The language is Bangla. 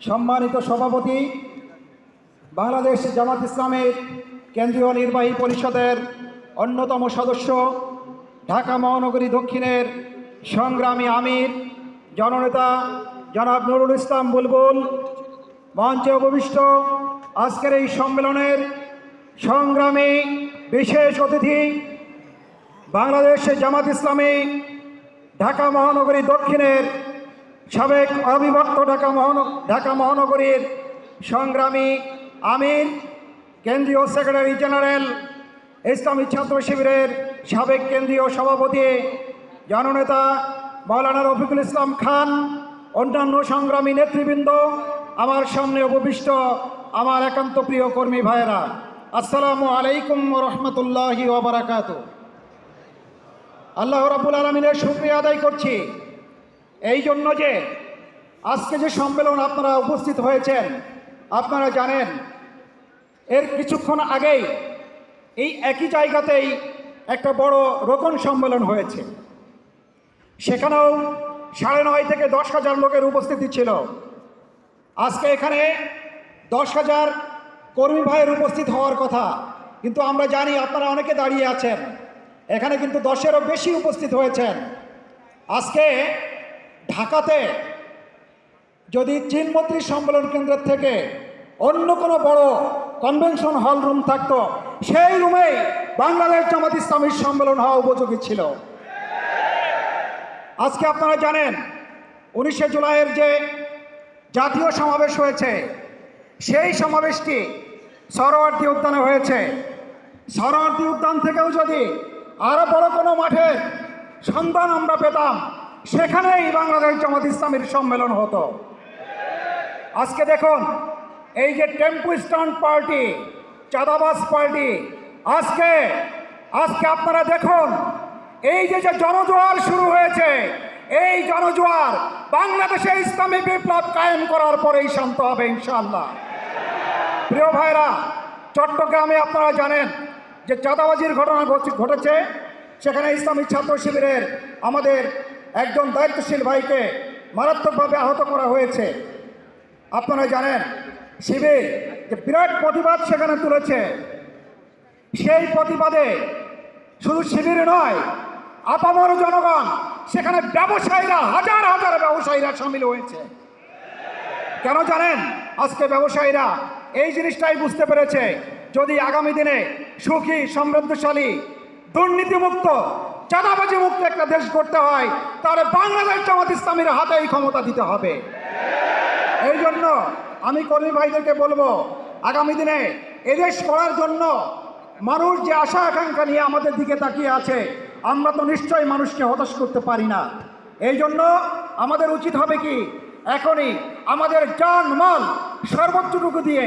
সম্মানিত সভাপতি, বাংলাদেশ জামাত ইসলামের কেন্দ্রীয় নির্বাহী পরিষদের অন্যতম সদস্য, ঢাকা মহানগরী দক্ষিণের সংগ্রামী আমির জননেতা জনাব নুরুল ইসলাম বুলবুল, মঞ্চে উপবিষ্ট আজকের এই সম্মেলনের সংগ্রামী বিশেষ অতিথি, বাংলাদেশ জামাত ইসলামী ঢাকা মহানগরী দক্ষিণের সাবেক অবিভক্ত ঢাকা মহানগরীর সংগ্রামী আমির, কেন্দ্রীয় সেক্রেটারি জেনারেল, ইসলামী ছাত্র শিবিরের সাবেক কেন্দ্রীয় সভাপতি জননেতা মাওলানা রফিকুল ইসলাম খান, অন্যান্য সংগ্রামী নেতৃবৃন্দ, আমার সামনে উপবিষ্ট আমার একান্ত প্রিয় কর্মী ভাইয়েরা, আসসালামু আলাইকুম রহমতুল্লাহি ওয়া বারাকাতুহু। আল্লাহ রাব্বুল আলামিনের শুকরিয়া আদায় করছি এই জন্য যে আজকে যে সম্মেলন আপনারা উপস্থিত হয়েছেন, আপনারা জানেন এর কিছুক্ষণ আগেই এই একই জায়গাতেই একটা বড় রোকন সম্মেলন হয়েছে। সেখানেও 9:30 থেকে 10,000 লোকের উপস্থিতি ছিল। আজকে এখানে 10,000 কর্মী ভাইয়ের উপস্থিত হওয়ার কথা, কিন্তু আমরা জানি আপনারা অনেকে দাঁড়িয়ে আছেন, এখানে কিন্তু 10-এরও বেশি উপস্থিত হয়েছেন। আজকে ঢাকাতে যদি চীনমৈত্রী সম্মেলন কেন্দ্রের থেকে অন্য কোনো বড় কনভেনশন হল রুম থাকতো, সেই রুমেই বাংলাদেশ জামাত ইসলামীর সম্মেলন হওয়া উপযোগী ছিল। আজকে আপনারা জানেন 19শে জুলাইয়ের যে জাতীয় সমাবেশ হয়েছে, সেই সমাবেশটি সরোয়ার্দী উদ্যানে হয়েছে। সরোয়ার্দী উদ্যান থেকেও যদি আরও বড় কোনো মাঠের সন্ধান আমরা পেতাম, সেখানেই বাংলাদেশ জামাত ইসলামীর সম্মেলন হতো। আজকে দেখুন এই যে টেম্পু স্ট্যান্ড পার্টি, চাঁদাবাজ পার্টি, আজকে আপনারা দেখুন এই যে জনজোয়ার শুরু হয়েছে, এই জনজোয়ার বাংলাদেশে ইসলামী বিপ্লব কায়েম করার পরেই শান্ত হবে ইনশাআল্লাহ। প্রিয় ভাইরা, চট্টগ্রামে আপনারা জানেন যে চাঁদাবাজির ঘটনা ঘটেছে, সেখানে ইসলামী ছাত্র শিবিরের আমাদের একজন দায়িত্বশীল ভাইকে মারাত্মকভাবে আহত করা হয়েছে। আপনারা জানেন শিবির যে বিরাট প্রতিবাদ সেখানে তুলেছে, সেই প্রতিবাদে শুধু শিবির নয়, আপামর জনগণ, সেখানে ব্যবসায়ীরা, হাজার হাজার ব্যবসায়ীরা সামিল হয়েছে। কেন জানেন? আজকে ব্যবসায়ীরা এই জিনিসটাই বুঝতে পেরেছে, যদি আগামী দিনে সুখী, সমৃদ্ধশালী, দুর্নীতিমুক্ত, চাঁদাবাজি মুক্ত একটা দেশ করতে হয়, তাহলে বাংলাদেশ জামাত ইসলামীর হাতেই ক্ষমতা দিতে হবে। এই জন্য আমি কর্মী ভাইদেরকে বলবো, আগামী দিনে এদেশ করার জন্য মানুষ যে আশা আকাঙ্ক্ষা নিয়ে আমাদের দিকে তাকিয়ে আছে, আমরা তো নিশ্চয়ই মানুষকে হতাশ করতে পারি না। এই জন্য আমাদের উচিত হবে কি, এখনই আমাদের জান মাল সর্বোচ্চটুকু দিয়ে